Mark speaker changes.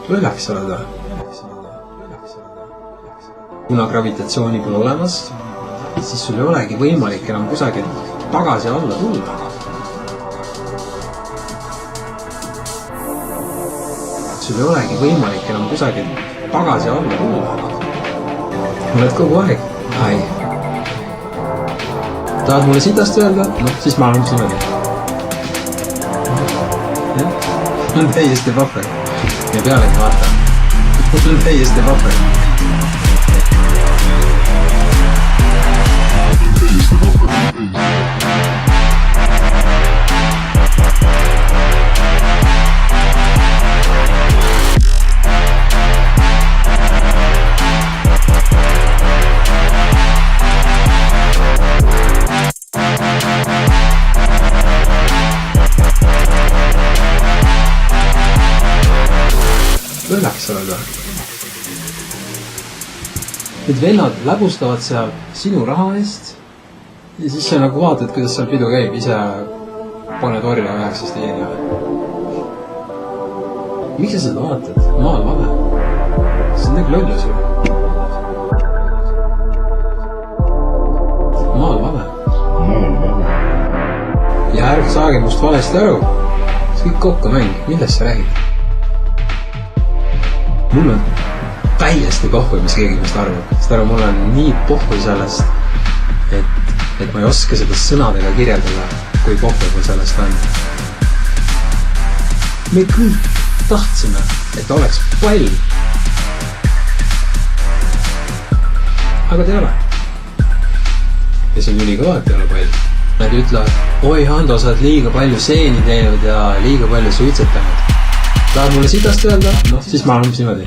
Speaker 1: lollaks oled või? Kuna gravitatsiooni pole olemas, siis sul ei olegi võimalik enam kusagilt tagasi alla tulla. Sul ei olegi võimalik enam kusagilt tagasi alla tulla. Oled kogu aeg. Ai. Tahad mulle sitast öelda? Noh, siis ma olen sinna. On täiesti vapper. Ja pealegi vaata. On täiesti vapper. Lollaks oled või? Need vennad läbustavad seal sinu raha eest ja siis sa nagu vaatad, kuidas seal pidu käib, ise paned orja 9 tiini. Miks sa seda vaatad? Maal vale. See on nagu lollus ju. Maal vale. Ja ärge saage must valesti aru. See kõik kokku mäng. Millest sa räägid? Mul on täiesti pohhui, mis keegi must arvab. Sest aru, mul on nii pohhui sellest, et ma ei oska seda sõnadega kirjeldada, kui pohhui mul sellest on. Me kõik tahtsime, et oleks pall. Aga ta ei ole. Ja see on ülikõva, et ei ole pall. Nad ütlevad, oi Hando, sa oled liiga palju seeni teinud ja liiga palju suitsetanud. Tahad mulle sitast öelda? Noh, siis ma olen niimoodi.